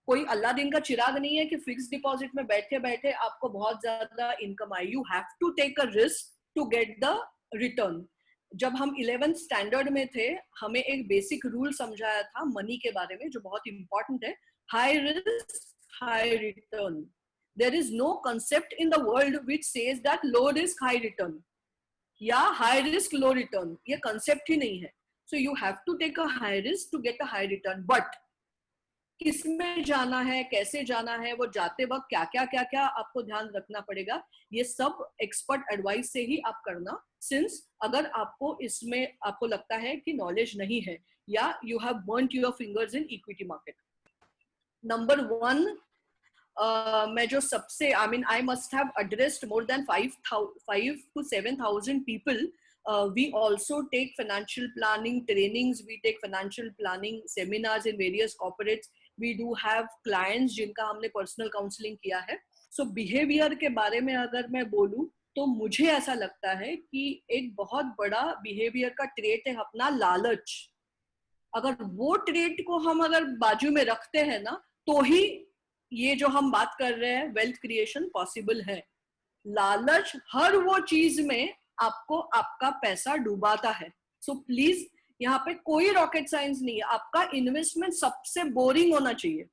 B: कोई अल्लादीन का चिराग नहीं है कि फिक्स डिपॉजिट में बैठे बैठे आपको बहुत ज्यादा इनकम आए। You have to take a risk to get the return. जब हम 11th स्टैंडर्ड में थे, हमें एक बेसिक रूल समझाया था मनी के बारे में, जो बहुत इंपॉर्टेंट है। High risk high return. There is no concept in the world which says that low risk high return या हाई रिस्क लो रिटर्न। ये कंसेप्ट ही नहीं है। So you have to take a high risk to get a high return. But किसमें जाना है, कैसे जाना है, वो जाते वक्त क्या क्या आपको ध्यान रखना पड़ेगा, ये सब एक्सपर्ट एडवाइस से ही आप करना। सिंस अगर आपको इसमें आपको लगता है कि नॉलेज नहीं है या you have burned your fingers in equity market. Number 1, मैं जो सबसे I must have addressed more than 5 to 7,000 people. We also take financial planning trainings, we take financial planning seminars in various corporates. We do have clients जिनका हमने personal counseling किया है। So behavior के बारे में अगर मैं बोलूं तो मुझे ऐसा लगता है कि एक बहुत बड़ा behavior का trait है अपना लालच। अगर वो trait को हम अगर बाजू में रखते हैं ना, तो ही ये जो हम बात कर रहे हैं wealth creation possible है। लालच हर वो चीज में आपको आपका पैसा डुबाता है। सो प्लीज यहाँ पे कोई रॉकेट साइंस नहीं है। आपका इन्वेस्टमेंट सबसे बोरिंग होना चाहिए,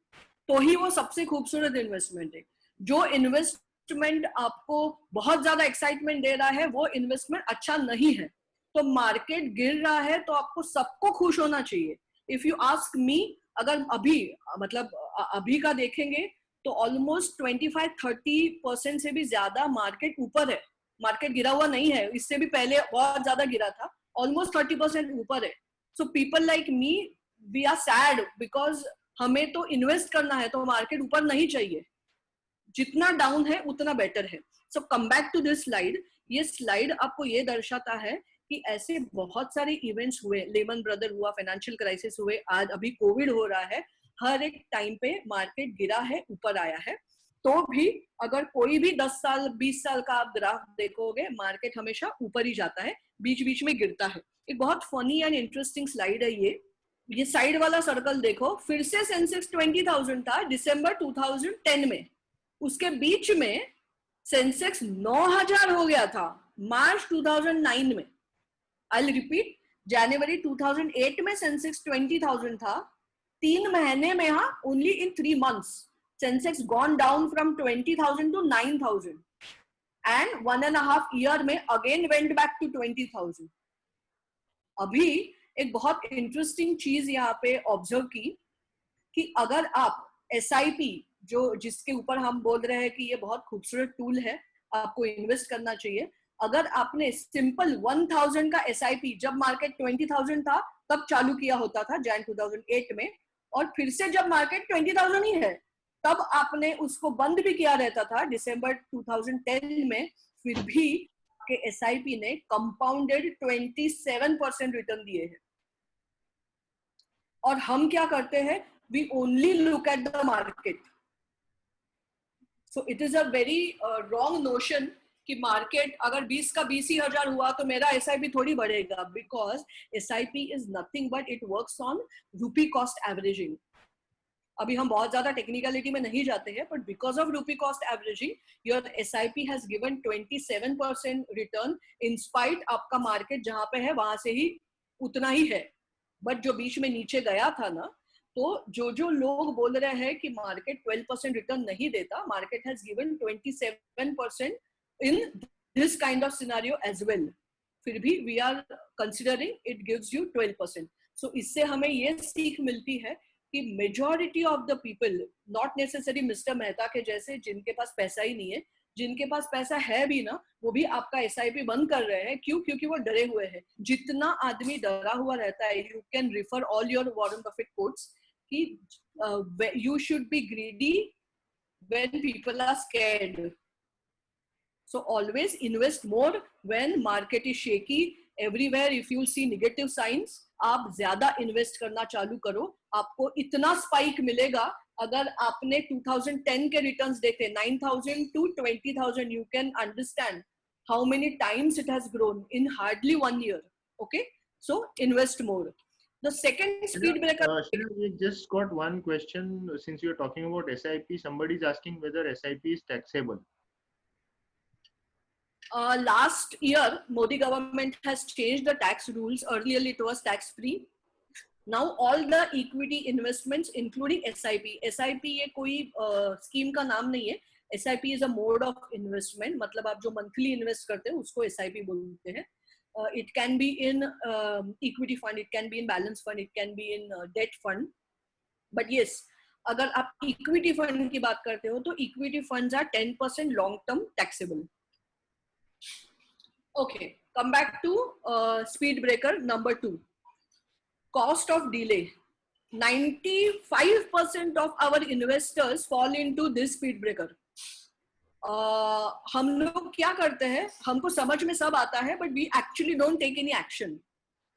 B: तो ही वो सबसे खूबसूरत इन्वेस्टमेंट है। जो इन्वेस्टमेंट आपको बहुत ज्यादा एक्साइटमेंट दे रहा है, वो इन्वेस्टमेंट अच्छा नहीं है। तो मार्केट गिर रहा है तो आपको सबको खुश होना चाहिए। इफ यू आस्क मी, अगर अभी मतलब अभी का देखेंगे तो ऑलमोस्ट 25-30% से भी ज्यादा मार्केट ऊपर है। मार्केट गिरा हुआ नहीं है, इससे भी पहले बहुत ज्यादा गिरा था, ऑलमोस्ट 30% ऊपर है। So people like me, we are sad because हमें तो इन्वेस्ट करना है, तो मार्केट ऊपर नहीं चाहिए। जितना डाउन है उतना बेटर है। So come back to this slide. ये स्लाइड आपको ये दर्शाता है कि ऐसे बहुत सारे इवेंट्स हुए, लेमन ब्रदर हुआ, फाइनेंशियल क्राइसिस हुए, आज अभी कोविड हो रहा है। हर एक टाइम पे मार्केट गिरा है, ऊपर आया है। तो भी अगर कोई भी 10 साल 20 साल का आप ग्राफ देखोगे, मार्केट हमेशा ऊपर ही जाता है, बीच बीच में गिरता है। एक बहुत फनी एंड इंटरेस्टिंग स्लाइड है ये साइड वाला सर्कल देखो। फिर से सेंसेक्स 20,000 था दिसंबर 2010 में, उसके बीच में सेंसेक्स 9,000 हो गया था मार्च 2009 में। आई रिपीट, जनवरी 2008 में सेंसेक्स 20,000 था, 3 महीने में, हाँ, only in 3 months Sensex gone down from 20,000 to 9,000 and 1.5 year में again went back to 20,000. अभी एक बहुत इंटरेस्टिंग चीज यहाँ पे ऑब्जर्व की कि अगर आप SIP, जो जिसके ऊपर हम बोल रहे हैं कि ये बहुत खूबसूरत टूल है, आपको इन्वेस्ट करना चाहिए। अगर आपने सिंपल 1,000 का SIP जब मार्केट 20,000 था तब चालू किया होता था Jan 2008 में, और फिर से जब मार्केट 20,000 ही है तब आपने उसको बंद भी किया रहता था दिसंबर 2010 में, फिर भी के SIP ने कंपाउंडेड 27% रिटर्न दिए हैं। और हम क्या करते हैं, we only look at the market. So it is a very wrong notion कि मार्केट अगर 20 का 20,000 हुआ तो मेरा SIP थोड़ी बढ़ेगा, because SIP is nothing but it works on रूपी कॉस्ट एवरेजिंग। अभी हम बहुत ज्यादा टेक्निकलिटी में नहीं जाते हैं, बट बिकॉज ऑफ रूपी cost averaging your SIP has given 27% return in spite आपका मार्केट जहां पे है वहां से ही उतना ही है। बट जो बीच में नीचे गया था ना, तो जो लोग बोल रहे हैं कि मार्केट 12% रिटर्न नहीं देता, market has given 27% in this kind of scenario as well, फिर भी we are considering it gives you 12%. So इससे हमें ये सीख मिलती है कि majority of the people, not necessary mister Mehta के जैसे जिनके पास पैसा ही नहीं है, जिनके पास पैसा है भी ना, वो भी आपका SIP बंद कर रहे हैं। क्यों? क्योंकि वो डरे हुए हैं। जितना आदमी डरा हुआ रहता है, you can refer all your Warren Buffett quotes कि you should be greedy when people are scared. So always invest more when market is shaky. Everywhere if you see negative signs, आप ज्यादा इन्वेस्ट करना चालू करो, आपको इतना स्पाइक मिलेगा। अगर आपने 2010 के रिटर्न्स देखे 9,000 to 20,000, you can understand how many times it has grown in hardly 1 year. Okay, so invest more. The second speed breaker.
A: We just got one question. Since you are talking about SIP, somebody is asking whether SIP is taxable.
B: Last year, Modi government has changed the tax rules. Earlier, it was tax free. Now, all the equity investments, including SIP. SIP ये कोई scheme का नाम नहीं है. SIP is a mode of investment. मतलब आप जो monthly invest करते हैं उसको SIP बोलते हैं. It can be in equity fund, it can be in balance fund, it can be in debt fund. But yes, अगर आप equity fund की बात करते हो तो equity funds are 10% long term taxable. Okay, come back to speed breaker number 2. Cost of delay. 95% of our investors fall into this speed breaker. हम लोग क्या करते हैं, हमको समझ में सब आता है but we actually don't take any action.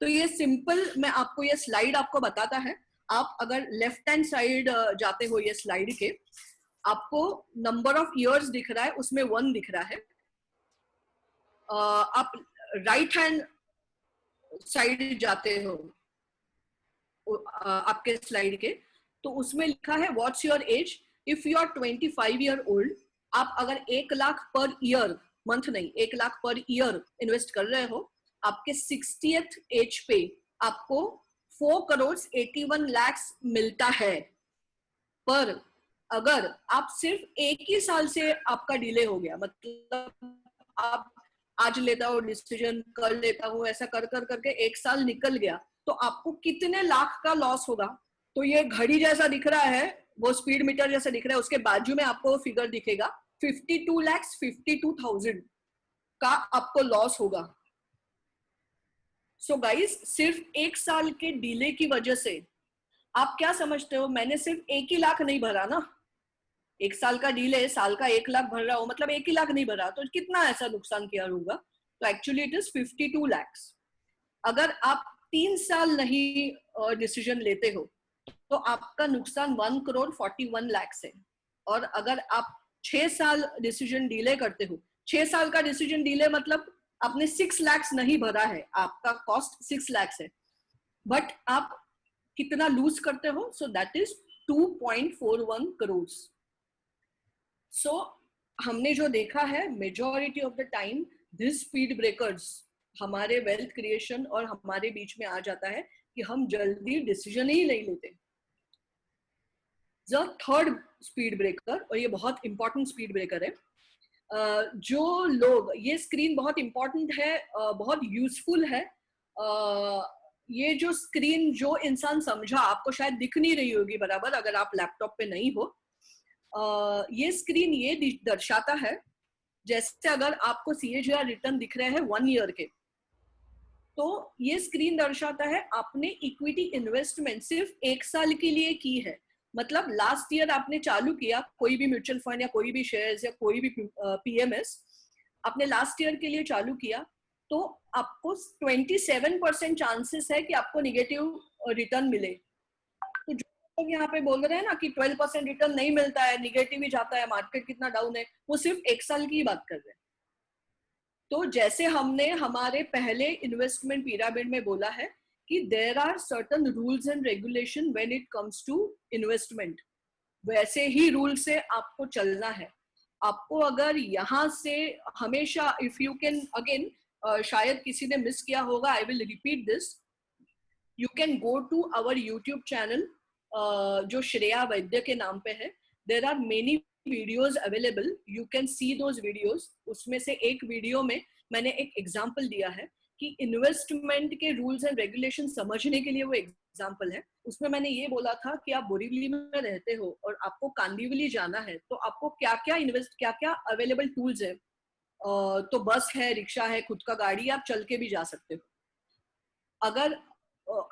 B: तो ये सिंपल, मैं आपको ये स्लाइड आपको बताता है. आप अगर लेफ्ट हैंड साइड जाते हो ये स्लाइड के, आपको नंबर ऑफ इयर्स दिख रहा है, उसमें 1 दिख रहा है. आप राइट हैंड साइड जाते हो आपके स्लाइड के, तो उसमें लिखा है what's your age. If you are 25 year old, आप अगर 1 लाख पर ईयर, मंथ नहीं 1 लाख पर ईयर इन्वेस्ट कर रहे हो, आपके 60th एज पे आपको 4 करोड़ 81 लाख मिलता है. पर अगर आप सिर्फ 1 ही साल से आपका डिले हो गया, मतलब आप आज लेता हो डिसीजन, कल लेता हूँ, ऐसा कर कर करके 1 साल निकल गया, तो आपको कितने लाख का लॉस होगा. तो ये घड़ी जैसा दिख रहा है, वो स्पीड मीटर जैसा दिख रहा है, उसके बाजू में आपको फिगर दिखेगा 52,52,000 का आपको लॉस होगा. सो गाइस, सिर्फ 1 साल के डिले की वजह से आप क्या समझते हो, मैंने सिर्फ 1 ही लाख नहीं भरा ना. 1 साल का डिले, साल का 1 लाख भर रहा हो, मतलब 1 ही लाख नहीं भरा, तो कितना ऐसा नुकसान किया होगा. तो एक्चुअली इट इज 52 लाख. अगर आप 3 साल नहीं डिसीजन लेते हो तो आपका नुकसान 1 करोड़ 41 लाख है. और अगर आप 6 साल डिसीजन डिले करते हो, 6 साल का डिसीजन डिले मतलब आपने 6 लाख नहीं भरा है, आपका कॉस्ट 6 लाख है, बट आप कितना लूज करते हो, सो दैट इज 2.41 करोड़. सो हमने जो देखा है, majority of the time this speed breakers हमारे वेल्थ क्रिएशन और हमारे बीच में आ जाता है कि हम जल्दी डिसीजन ही नहीं लेते. द थर्ड स्पीड ब्रेकर, और ये बहुत इंपॉर्टेंट स्पीड ब्रेकर है, जो लोग, ये स्क्रीन बहुत इंपॉर्टेंट है, बहुत यूजफुल है. ये जो स्क्रीन जो इंसान समझा, आपको शायद दिख नहीं रही होगी बराबर अगर आप लैपटॉप पे नहीं हो. ये स्क्रीन ये दर्शाता है, जैसे अगर आपको CAGR रिटर्न दिख रहे हैं 1 ईयर के, तो ये स्क्रीन दर्शाता है आपने इक्विटी इन्वेस्टमेंट सिर्फ 1 साल के लिए की है. मतलब लास्ट ईयर आपने चालू किया कोई भी म्यूचुअल फंड या कोई भी शेयर्स या कोई भी PMS आपने लास्ट ईयर के लिए चालू किया, तो आपको 27% चांसेस है कि आपको निगेटिव रिटर्न मिले. तो जो लोग यहाँ पे बोल रहे हैं ना कि 12% रिटर्न नहीं मिलता है, निगेटिव ही जाता है, मार्केट कितना डाउन है, वो सिर्फ 1 साल की बात कर रहे हैं. तो जैसे हमने हमारे पहले इन्वेस्टमेंट पिरामिड में बोला है कि there are certain rules and regulation when it comes to investment, वैसे ही रूल से आपको चलना है. आपको अगर यहाँ से हमेशा, इफ यू कैन अगेन, शायद किसी ने मिस किया होगा, I will repeat this, you can go to our YouTube channel जो श्रेया वैद्य के नाम पे है. There are many videos available, you can see those videos. उसमें से एक वीडियो में मैंने एक एग्जाम्पल दिया है कि इन्वेस्टमेंट के रूल्स एंड रेगुलेशन समझने के लिए वो एग्जांपल है। उसमें मैंने ये बोला था कि आप बोरीवली में रहते हो और आपको कांदिवली जाना है, तो आपको क्या क्या अवेलेबल टूल्स है। तो बस है, रिक्शा है, खुद का गाड़ी, आप चल के भी जा सकते हो। अगर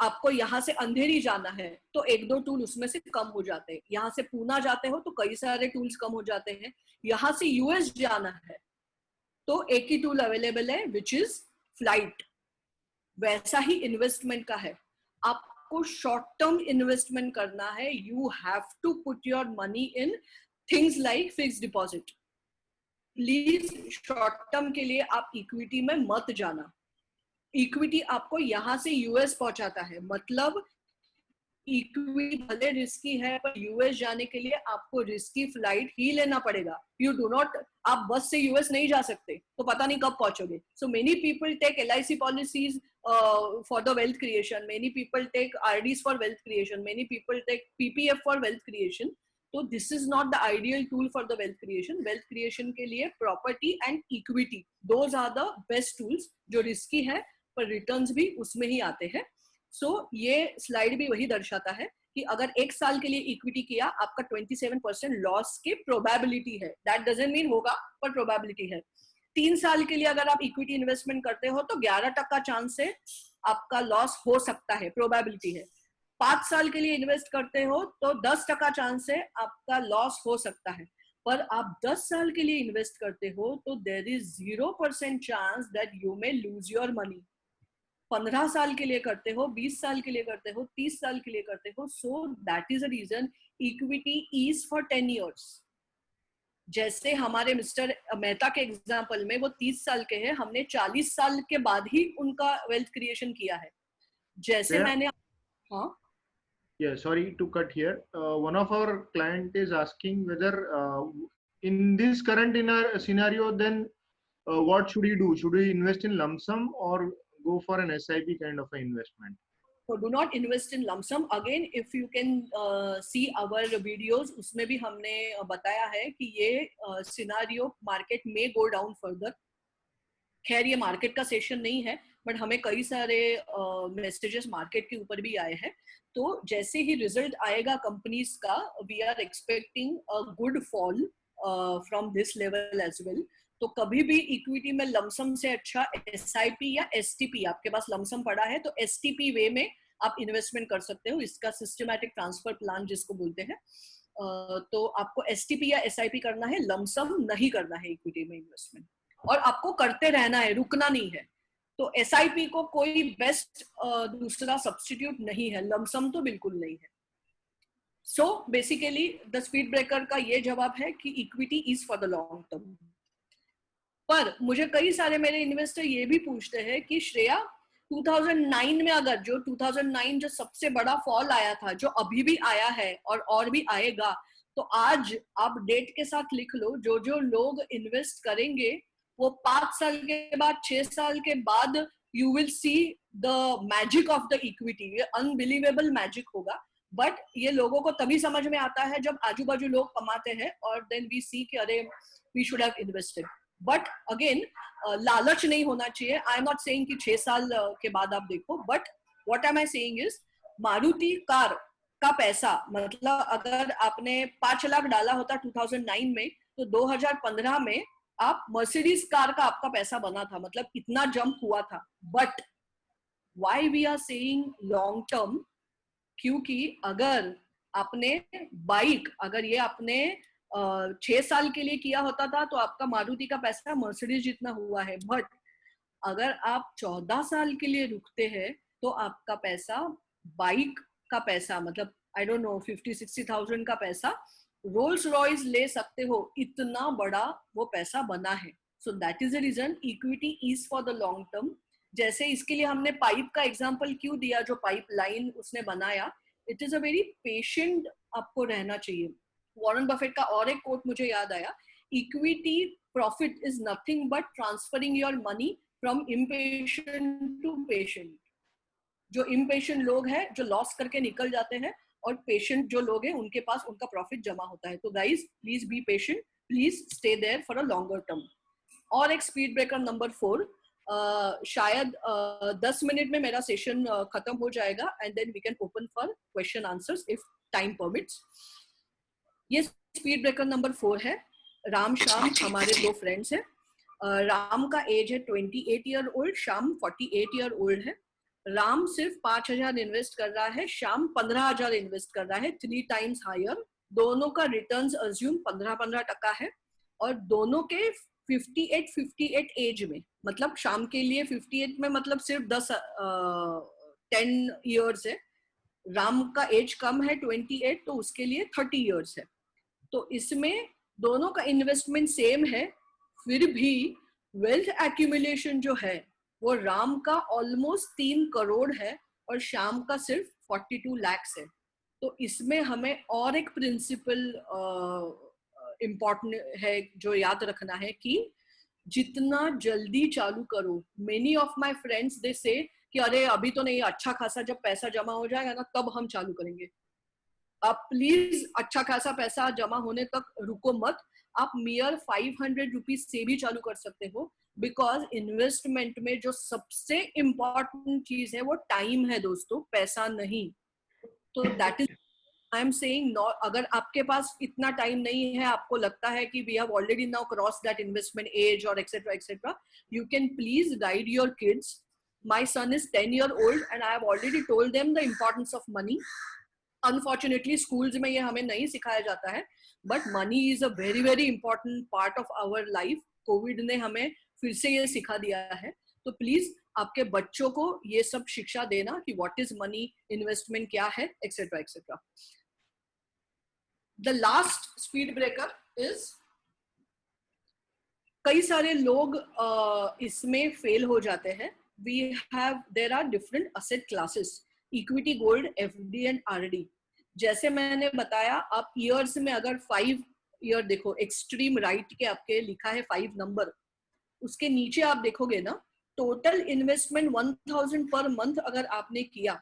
B: आपको यहाँ से अंधेरी जाना है तो एक दो टूल उसमें से कम हो जाते हैं। यहाँ से पूना जाते हो तो कई सारे टूल्स कम हो जाते हैं। यहाँ से यूएस जाना है तो एक ही टूल अवेलेबल है, विच इज फ्लाइट। वैसा ही इन्वेस्टमेंट का है, आपको शॉर्ट टर्म इन्वेस्टमेंट करना है। You have to put your money in things like fixed deposit. Please short term के लिए आप इक्विटी में मत जाना। इक्विटी आपको यहाँ से यूएस पहुंचाता है, मतलब इक्विटी भले रिस्की है पर यूएस जाने के लिए आपको रिस्की फ्लाइट ही लेना पड़ेगा। यू डू नॉट, आप बस से यूएस नहीं जा सकते, तो पता नहीं कब पहुंचोगे। So many people take LIC policies for the wealth creation, many people take RDs for wealth creation, many people take PPF for wealth creation. तो this is not the ideal tool for the wealth creation. Wealth creation के लिए property and equity, those are the best tools, जो रिस्की है पर रिटर्न्स भी उसमें ही आते हैं। सो ये स्लाइड भी वही दर्शाता है कि अगर एक साल के लिए इक्विटी किया, आपका 27% लॉस की प्रोबेबिलिटी है। दैट डजंट मीन होगा, पर प्रोबेबिलिटी है। 3 साल के लिए अगर आप इक्विटी इन्वेस्टमेंट करते हो तो 11% चांस से आपका लॉस हो सकता है, प्रोबेबिलिटी है। 5 साल के लिए इन्वेस्ट करते हो तो 10% चांस से आपका लॉस हो सकता है। पर आप 10 साल के लिए इन्वेस्ट करते हो तो there is 0% chance that you may lose your money. 15 साल के लिए करते हो, 20 साल के लिए करते हो, 30 साल के लिए करते हो, so that is a reason equity is for 10 years। जैसे हमारे मिस्टर मेहता के एग्जांपल में वो 30 साल के हैं, हमने 40 साल के बाद ही उनका वेल्थ क्रिएशन किया है। जैसे मैंने, हाँ,
A: Yeah, sorry to cut here. One of our client is asking whether in this current scenario, then what should he do? Should he invest in lump sum or go for an SIP kind of an investment?
B: so do not invest in lump sum. Again, if you can see our videos, उसमें भी हमने बताया है कि ये सिनारियो मार्केट में गो डाउन फर्दर। खैर ये मार्केट का सेशन नहीं है, बट हमें कई सारे मैसेजेस मार्केट के ऊपर भी आए हैं। तो जैसे ही रिजल्ट आएगा कंपनीज का, we are expecting a good fall from this level as well. तो कभी भी इक्विटी में लमसम से अच्छा SIP या STP, आपके पास लमसम पड़ा है तो STP वे में आप इन्वेस्टमेंट कर सकते हो, इसका सिस्टमैटिक ट्रांसफर प्लान जिसको बोलते हैं। तो आपको STP या SIP करना है, लमसम नहीं करना है इक्विटी में इन्वेस्टमेंट, और आपको करते रहना है, रुकना नहीं है। तो SIP को कोई बेस्ट दूसरा सब्स्टिट्यूट नहीं है, लमसम तो बिल्कुल नहीं है। So basically the speed breaker का ये जवाब है कि equity is for the long term. पर मुझे कई सारे मेरे इन्वेस्टर ये भी पूछते हैं कि श्रेया 2009 में, अगर जो 2009 जो सबसे बड़ा फॉल आया था, जो अभी भी आया है और भी आएगा, तो आज आप डेट के साथ लिख लो, जो जो लोग इन्वेस्ट करेंगे वो 5 साल के बाद, 6 साल के बाद you will see the magic of the equity. ये अनबिलीवेबल मैजिक होगा। बट ये लोगों को तभी समझ में आता है जब आजू बाजू लोग कमाते हैं, और देन वी सी कि अरे we should have invested. But again लालच नहीं होना चाहिए। आई एम नॉट सेइंग कि 6 साल के बाद आप देखो, but what am I saying is, Maruti car का पैसा, मतलब अगर आपने 5 लाख डाला होता 2009 में, तो 2015 में आप मर्सिडीज कार का आपका पैसा बना था, मतलब इतना जंप हुआ था। But why we are saying long term, क्योंकि अगर आपने बाइक, अगर ये आपने 6 साल के लिए किया होता था तो आपका मारुति का पैसा मर्सिडीज जितना हुआ है। बट अगर आप 14 साल के लिए रुकते हैं तो आपका पैसा, बाइक का पैसा, मतलब आई डोंट नो 50-60,000 का पैसा रोल्स रॉयस ले सकते हो, इतना बड़ा वो पैसा बना है। So that is the reason equity is for the long term. जैसे इसके लिए हमने पाइप का एग्जांपल क्यों दिया, जो पाइप लाइन उसने बनाया, it is a very patient आपको रहना चाहिए। वॉरेन बफेट का और एक कोट मुझे याद आया, equity profit is nothing but transferring your money from impatient to patient. जो इम्पेशेंट लोग हैं जो लॉस करके निकल जाते हैं, और पेशेंट जो लोग हैं उनके पास उनका प्रॉफिट जमा होता है। तो guys please be patient, please stay there for a longer term. और एक स्पीड ब्रेकर नंबर 4, शायद 10 मिनट में मेरा सेशन खत्म हो जाएगा and then we can open for question answers if time permits. ये स्पीड ब्रेकर नंबर 4 है। राम श्याम हमारे 2 फ्रेंड्स हैं। राम का एज है 28 year old, Shyam 48 year old है। राम सिर्फ 5,000 इन्वेस्ट कर रहा है, श्याम 15,000 इन्वेस्ट कर रहा है, 3 टाइम्स हायर। दोनों का रिटर्न्स अज्यूम 15-15% है और दोनों के 58 एज में, मतलब शाम के लिए 58 में मतलब सिर्फ 10 इयर्स है। राम का एज कम है 28, तो उसके लिए 30 इयर्स है। तो इसमें दोनों का इन्वेस्टमेंट सेम है, फिर भी वेल्थ एक्यूमुलेशन जो है वो राम का ऑलमोस्ट 3 करोड़ है और श्याम का सिर्फ 42 लाख है। तो इसमें हमें और एक प्रिंसिपल इम्पोर्टेंट है जो याद रखना है कि जितना जल्दी चालू करो। Many of my friends they से कि अरे अभी तो नहीं, अच्छा खासा जब पैसा जमा हो जाएगा ना तब हम चालू करेंगे। आप प्लीज अच्छा खासा पैसा जमा होने तक रुको मत। आप मियर 500 रुपीज से भी चालू कर सकते हो, बिकॉज इन्वेस्टमेंट में जो सबसे इम्पोर्टेंट चीज है वो टाइम है दोस्तों, पैसा नहीं। तो that is I am saying, अगर आपके पास इतना टाइम नहीं है, आपको लगता है कि we have already now cross that investment age और etcetera etcetera, you can please guide your kids. My son is 10 year old and I have already told them the importance of money. Unfortunately schools में ये हमें नहीं सिखाया जाता है, but money is a very very important part of our life. Covid ने हमें फिर से ये सिखा दिया है। तो प्लीज आपके बच्चों को ये सब शिक्षा देना कि व्हाट इज मनी, इन्वेस्टमेंट क्या है, etcetera etcetera. The last speed breaker is, कई सारे लोग इसमें फेल हो जाते हैं। There are different asset classes, equity, gold, FD and RD. जैसे मैंने बताया, आप ईयर्स में अगर 5 ईयर देखो, एक्सट्रीम राइट के आपके लिखा है 5 नंबर, उसके नीचे आप देखोगे ना, टोटल इन्वेस्टमेंट 1000 पर मंथ अगर आपने किया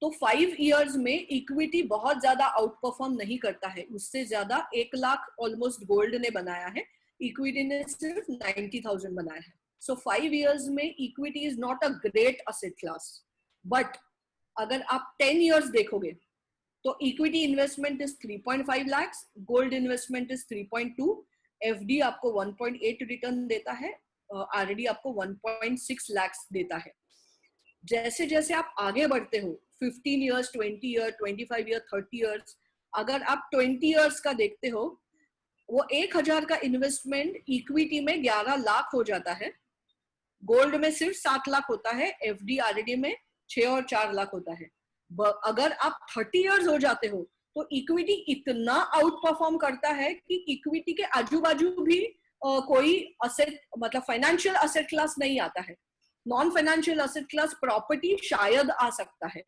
B: तो 5 ईयर्स में इक्विटी बहुत ज्यादा आउट परफॉर्म नहीं करता है। उससे ज्यादा 1 लाख ऑलमोस्ट गोल्ड ने बनाया है, इक्विटी ने सिर्फ 90,000 बनाया है। सो 5 ईयर्स में equity is not a great asset class. But अगर आप 10 ईयर्स देखोगे तो equity investment is 3.5 lakh, gold investment is 3.2, FD आपको 1.8 रिटर्न देता है, आरडी आपको 1.6 लाख देता है। जैसे जैसे आप आगे बढ़ते हो, 15 ईयर्स, 20 ईयर, 25 ईयर, 30 ईयर्स, अगर आप 20 ईयर्स का देखते हो, वो 1000 का इन्वेस्टमेंट इक्विटी में 11 लाख हो जाता है, गोल्ड में सिर्फ 7 लाख होता है, एफडी आरडी में 6 और 4 लाख होता है। अगर आप 30 इयर्स हो जाते हो तो इक्विटी इतना आउट परफॉर्म करता है कि इक्विटी के आजू बाजू भी कोई असेट, मतलब फाइनेंशियल असेट क्लास नहीं आता है। Non financial asset class property शायद आ सकता है,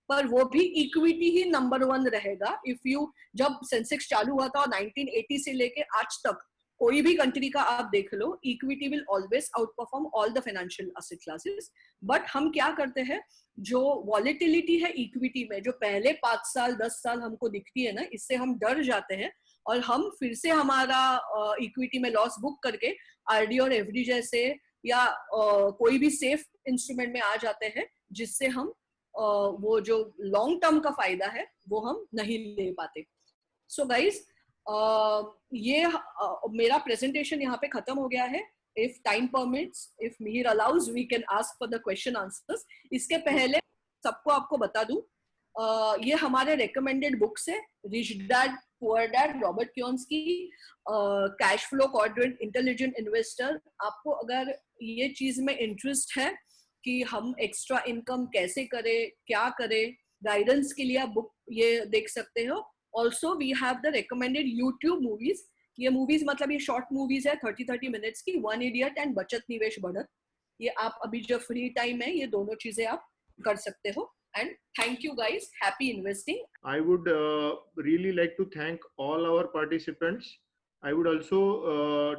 B: पर वो भी इक्विटी ही नंबर 1 रहेगा। इफ यू, जब सेंसेक्स चालू हुआ था 1980 से लेके आज तक, कोई भी कंट्री का आप देख लो, equity will always outperform all the financial asset classes. But हम क्या करते हैं, जो वॉलेटिलिटी है इक्विटी में, जो पहले 5 साल 10 साल हमको दिखती है ना, इससे हम डर जाते हैं और हम फिर से हमारा इक्विटी में लॉस बुक करके आरडी और एफडी जैसे या कोई भी सेफ इंस्ट्रूमेंट में आ जाते हैं, जिससे हम वो जो लॉन्ग टर्म का फायदा है वो हम नहीं ले पाते। सो गाइज, ये मेरा प्रेजेंटेशन यहाँ पे खत्म हो गया है। If time permits, if Mihir allows, we can ask for the question answers. इसके पहले सबको आपको बता दूं, ये हमारे रिकमेंडेड बुक्स है, rich dad poor dad, Robert Kiyosaki, cash flow quadrant, intelligent investor. आपको अगर ये चीज में इंटरेस्ट है कि हम एक्स्ट्रा इनकम कैसे करें, क्या करें, गाइडेंस के लिए आप बुक ये देख सकते हो। Also we have the recommended YouTube movies. ये मूवीज मतलब ये शॉर्ट मूवीज है 30-30 मिनट्स की, 1 इडियट एंड बचत निवेश बढ़त। ये आप अभी जो फ्री टाइम है, ये दोनों चीजें आप कर सकते हो। And thank you guys. Happy investing.
A: I would really like to thank all our participants. I would also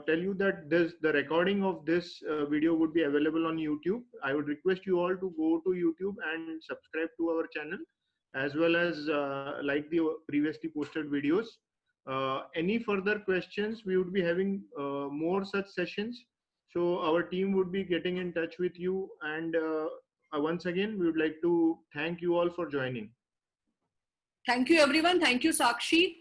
A: tell you that the recording of this video would be available on YouTube. I would request you all to go to YouTube and subscribe to our channel, as well as like the previously posted videos. Any further questions, we would be having more such sessions. So our team would be getting in touch with you. And once again, we would like to thank you all for joining.
B: Thank you, everyone. Thank you, Sakshi.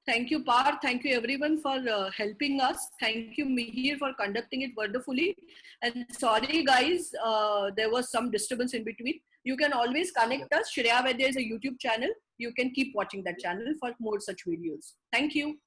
B: Thank you, Parth. Thank you, everyone, for helping us. Thank you, Mihir, for conducting it wonderfully. And sorry, guys, there was some disturbance in between. You can always connect us. Shreya Vaidya is a YouTube channel. You can keep watching that channel for more such videos. Thank you.